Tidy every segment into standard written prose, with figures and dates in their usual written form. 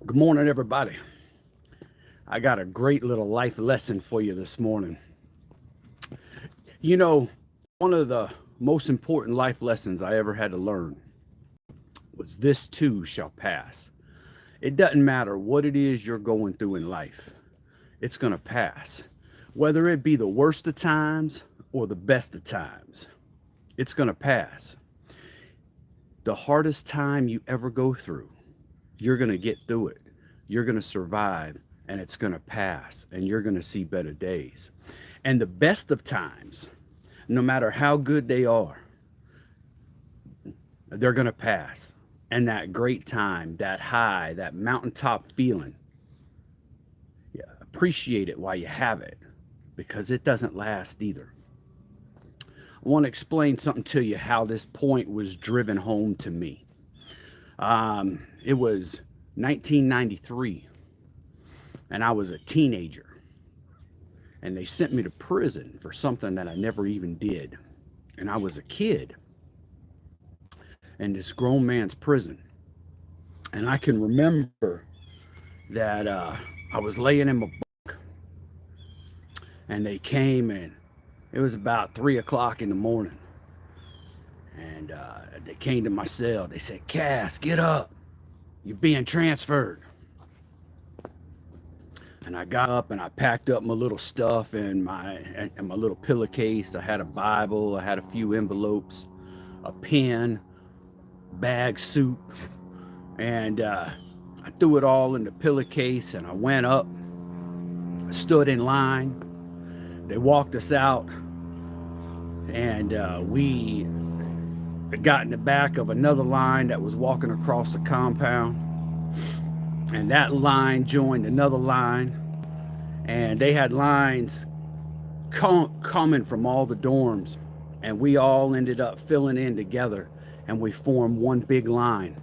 Good morning, everybody. I got a great little life lesson for you this morning. You know, one of the most important life lessons I ever had to learn was this too shall pass. It doesn't matter what it is you're going through in life, it's going to pass. Whether it be the worst of times or the best of times, it's going to pass. The hardest time you ever go through, you're going to get through it. You're going to survive and it's going to pass and you're going to see better days. And the best of times, no matter how good they are, they're going to pass. And that great time, that high, that mountaintop feeling, yeah, appreciate it while you have it because it doesn't last either. I want to explain something to you how this point was driven home to me. It was 1993 and I was a teenager and they sent me to prison for something that I never even did. And I was a kid in this grown man's prison. And I can remember that I was laying in my bunk and they came and it was about 3 o'clock in the morning. And they came to my cell. They said, Cass, get up. You're being transferred. And I got up and I packed up my little stuff in my little pillowcase. I had a Bible, I had a few envelopes, a pen, bag, soup, and I threw it all in the pillowcase and I went up, stood in line. They walked us out and we got in the back of another line that was walking across the compound. And that line joined another line, and they had lines coming from all the dorms, and we all ended up filling in together and we formed one big line.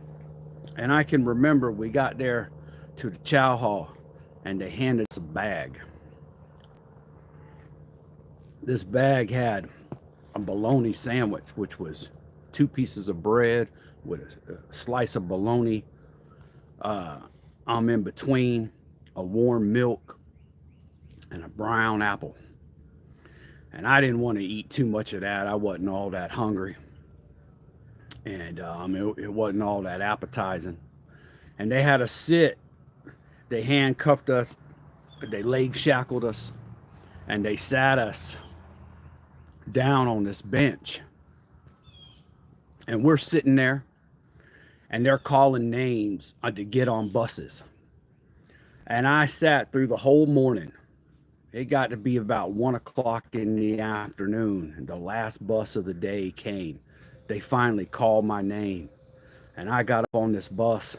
And I can remember we got there to the chow hall and they handed us a bag. This bag had a bologna sandwich, which was 2 pieces of bread with a slice of bologna in between, a warm milk, and a brown apple. And I didn't want to eat too much of that. I wasn't all that hungry. And it wasn't all that appetizing. And they had us sit. They handcuffed us. They leg shackled us. And they sat us down on this bench. And we're sitting there. And they're calling names to get on buses. And I sat through the whole morning. It got to be about 1 o'clock in the afternoon, and the last bus of the day came. They finally called my name, and I got up on this bus,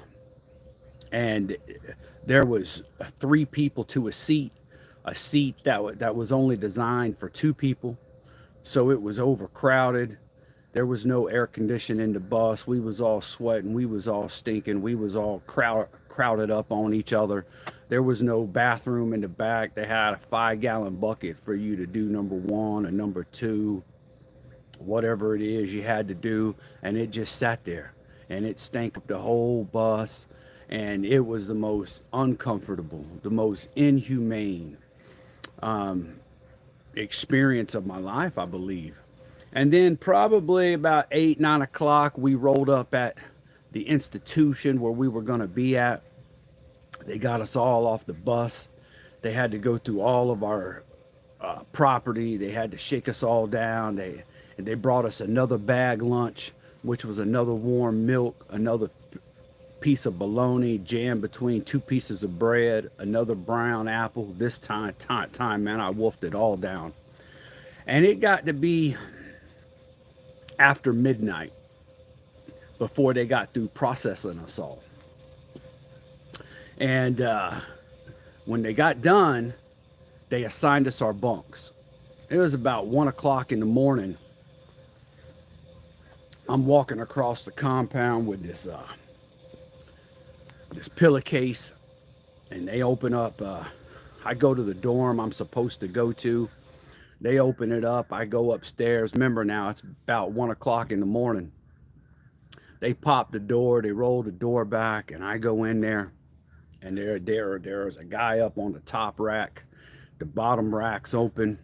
and there was 3 people to a seat that was only designed for 2 people, so it was overcrowded. There was no air conditioning in the bus. We was all sweating. We was all stinking. We was all crowded up on each other. There was no bathroom in the back. They had a 5-gallon bucket for you to do number 1 or number 2, whatever it is you had to do. And it just sat there. And it stank up the whole bus. And it was the most uncomfortable, the most inhumane experience of my life, I believe. And then probably about 8, 9 o'clock, we rolled up at the institution where we were going to be at. They got us all off the bus. They had to go through all of our property. They had to shake us all down. They brought us another bag lunch, which was another warm milk, another piece of bologna jammed between 2 pieces of bread, another brown apple. This time, man, I wolfed it all down. And it got to be after midnight before they got through processing us all. And when they got done, they assigned us our bunks. It was about 1 o'clock in the morning. I'm walking across the compound with this pillowcase, and they open up. I go to the dorm I'm supposed to go to. They open it up. I go upstairs. Remember now, it's about 1 o'clock in the morning. They pop the door. They roll the door back, and I go in there. And there's a guy up on the top rack. The bottom rack's open.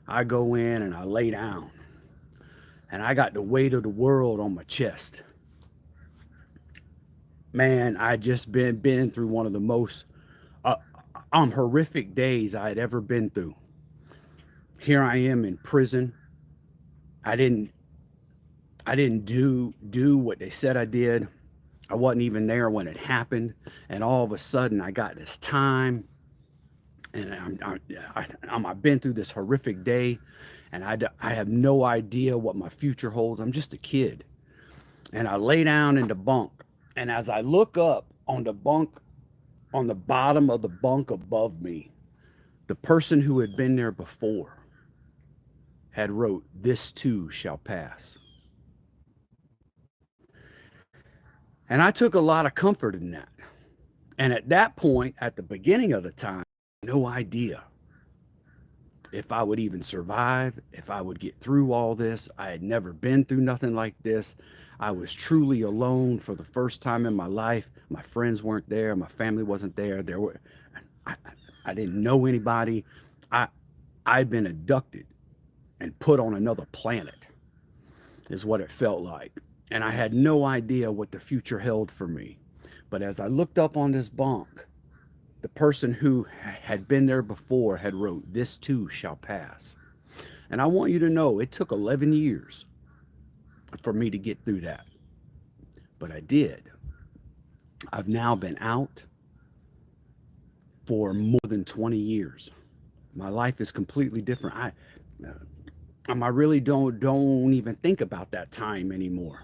I go in and I lay down. And I got the weight of the world on my chest. Man, I just been through one of the most uh, horrific days I had ever been through. Here I am in prison. I didn't I didn't do what they said I did. I wasn't even there when it happened, and all of a sudden I got this time, and I've been through this horrific day, and I have no idea what my future holds. I'm just a kid, and I lay down in the bunk, and as I look up on the bunk, on the bottom of the bunk above me, the person who had been there before had wrote, "This too shall pass." And I took a lot of comfort in that. And at that point, at the beginning of the time, no idea if I would even survive, if I would get through all this. I had never been through nothing like this. I was truly alone for the first time in my life. My friends weren't there. My family wasn't there. I, I didn't know anybody. I, I'd been abducted and put on another planet, is what it felt like. And I had no idea what the future held for me. But as I looked up on this bunk, the person who had been there before had wrote, "This too shall pass." And I want you to know it took 11 years for me to get through that. But I did. I've now been out for more than 20 years. My life is completely different. I really don't even think about that time anymore.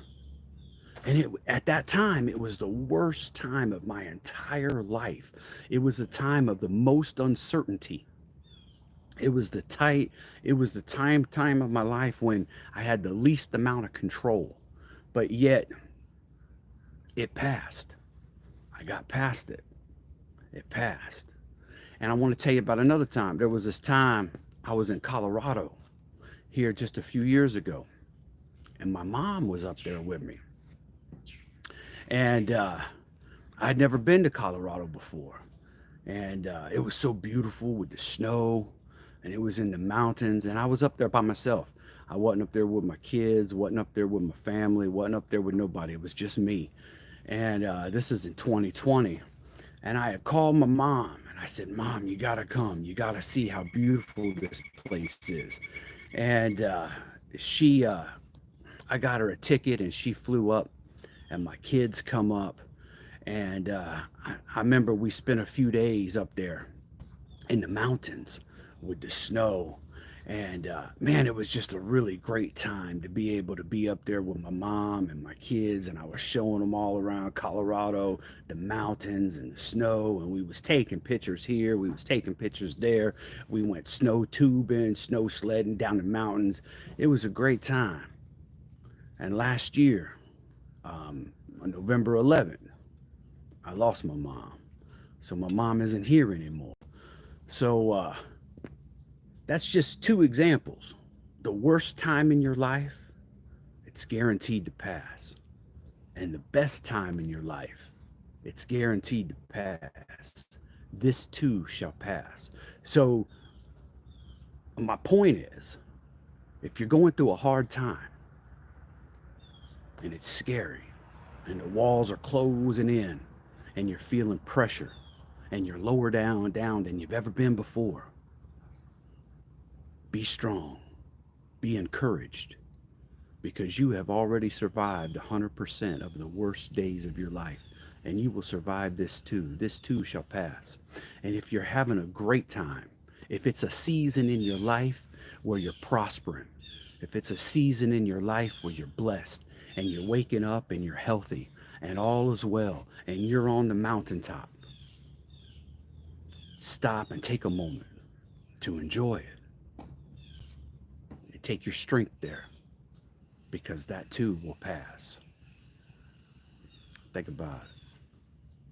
And at that time, it was the worst time of my entire life. It was the time of the most uncertainty. It was the tight, it was the time of my life when I had the least amount of control. But yet it passed. I got past it. It passed. And I want to tell you about another time. There was this time I was in Colorado here just a few years ago, and my mom was up there with me. And I'd never been to Colorado before. And it was so beautiful with the snow, and it was in the mountains. And I was up there by myself. I wasn't up there with my kids, wasn't up there with my family, wasn't up there with nobody. It was just me. And this is in 2020. And I had called my mom, and I said, "Mom, you got to come. You got to see how beautiful this place is." And I got her a ticket, and she flew up, and my kids come up. And I remember we spent a few days up there in the mountains with the snow. And man, it was just a really great time to be able to be up there with my mom and my kids. And I was showing them all around Colorado, the mountains and the snow. And we was taking pictures here. We was taking pictures there. We went snow tubing, snow sledding down the mountains. It was a great time. And last year, on November 11th, I lost my mom. So my mom isn't here anymore. So that's just two examples. The worst time in your life, it's guaranteed to pass. And the best time in your life, it's guaranteed to pass. This too shall pass. So my point is, if you're going through a hard time and it's scary and the walls are closing in and you're feeling pressure and you're lower down than you've ever been before, be strong, be encouraged, because you have already survived 100% of the worst days of your life, and you will survive this too. This too shall pass. And if you're having a great time, if it's a season in your life where you're prospering, if it's a season in your life where you're blessed and you're waking up and you're healthy and all is well and you're on the mountaintop, stop and take a moment to enjoy it. Take your strength there, because that too will pass. Think about it.